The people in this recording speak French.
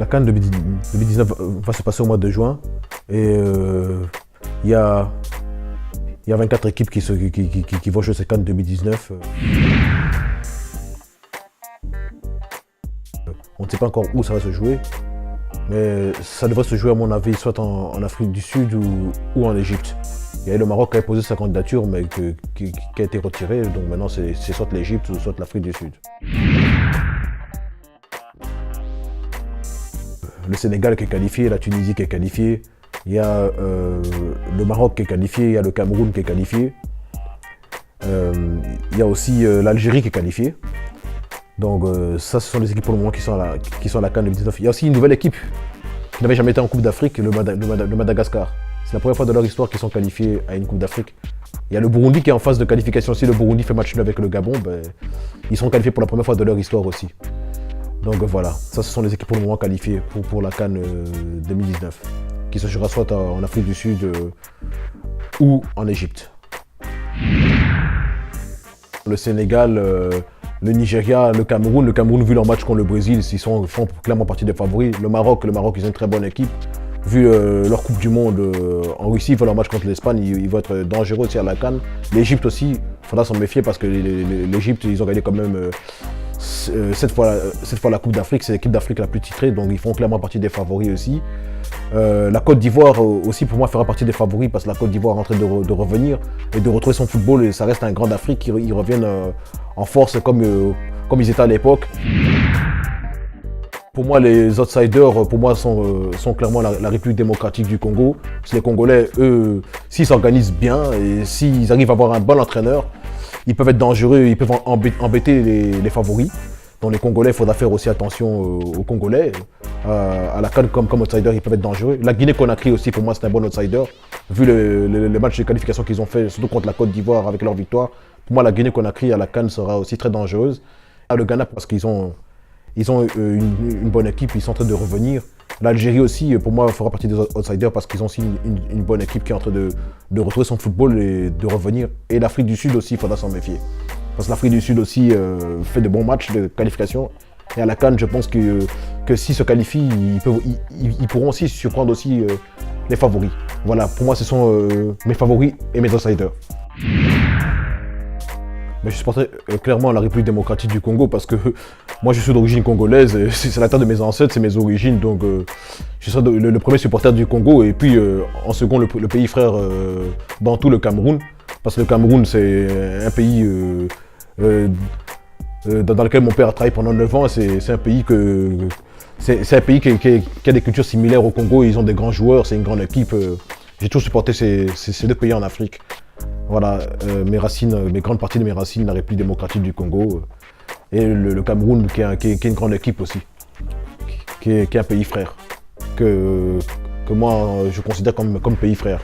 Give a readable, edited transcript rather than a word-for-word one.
La CAN 2019 va se passer au mois de juin et il y a 24 équipes qui vont jouer cette CAN 2019. On ne sait pas encore où ça va se jouer, mais ça devrait se jouer à mon avis soit en Afrique du Sud ou en Égypte. Il y a le Maroc qui a posé sa candidature mais qui a été retirée, donc maintenant c'est soit l'Égypte ou soit l'Afrique du Sud. Le Sénégal qui est qualifié, la Tunisie qui est qualifiée, il y a le Maroc qui est qualifié, il y a le Cameroun qui est qualifié, il y a aussi l'Algérie qui est qualifiée. Donc ça, ce sont les équipes pour le moment qui sont à la CAN 2019. Il y a aussi une nouvelle équipe qui n'avait jamais été en Coupe d'Afrique, le Madagascar. C'est la première fois de leur histoire qu'ils sont qualifiés à une Coupe d'Afrique. Il y a le Burundi qui est en phase de qualification. Si le Burundi fait match nul avec le Gabon, ils seront qualifiés pour la première fois de leur histoire aussi. Donc voilà, ça ce sont les équipes pour le moment qualifiées pour la CAN 2019, qui se jouera soit en Afrique du Sud ou en Égypte. Le Sénégal, le Nigeria, le Cameroun vu leur match contre le Brésil, ils font clairement partie des favoris. Le Maroc, ils ont une très bonne équipe. Vu leur Coupe du Monde en Russie, ils font leur match contre l'Espagne, ils vont être dangereux aussi à la CAN. L'Égypte aussi, il faudra s'en méfier parce que l'Égypte, ils ont gagné quand même 7 fois la Coupe d'Afrique, c'est l'équipe d'Afrique la plus titrée, donc ils font clairement partie des favoris aussi. La Côte d'Ivoire aussi pour moi fera partie des favoris parce que la Côte d'Ivoire est en train de revenir et de retrouver son football et ça reste un grand d'Afrique, ils reviennent en force comme ils étaient à l'époque. Pour moi, les outsiders sont clairement la République démocratique du Congo. Les Congolais, eux, s'ils s'organisent bien et s'ils arrivent à avoir un bon entraîneur, ils peuvent être dangereux, ils peuvent embêter les favoris. Donc les Congolais, il faudra faire aussi attention aux Congolais. À la CAN, comme outsider, ils peuvent être dangereux. La Guinée-Conakry aussi, pour moi, c'est un bon outsider. Vu le match de qualification qu'ils ont fait, surtout contre la Côte d'Ivoire avec leur victoire, pour moi, la Guinée-Conakry à la CAN sera aussi très dangereuse. Le Ghana, parce qu'ils ont une bonne équipe, ils sont en train de revenir. L'Algérie aussi, pour moi, fera partie des outsiders parce qu'ils ont aussi une bonne équipe qui est en train de retrouver son football et de revenir. Et l'Afrique du Sud aussi, il faudra s'en méfier. Parce que l'Afrique du Sud aussi fait de bons matchs de qualification. Et à la CAN, je pense que s'ils se qualifient, ils pourront aussi surprendre aussi les favoris. Voilà, pour moi, ce sont mes favoris et mes outsiders. Mais je supporterai clairement la République démocratique du Congo parce que moi je suis d'origine congolaise, c'est la terre de mes ancêtres, c'est mes origines, donc je serai le premier supporter du Congo et puis en second le pays frère Bantou, le Cameroun, parce que le Cameroun c'est un pays dans lequel mon père a travaillé pendant 9 ans, c'est un pays qui a des cultures similaires au Congo, ils ont des grands joueurs, c'est une grande équipe, j'ai toujours supporté ces deux pays en Afrique. Voilà, mes grandes parties de mes racines, la République démocratique du Congo et le Cameroun qui est une grande équipe aussi, qui est un pays frère, que moi je considère comme pays frère.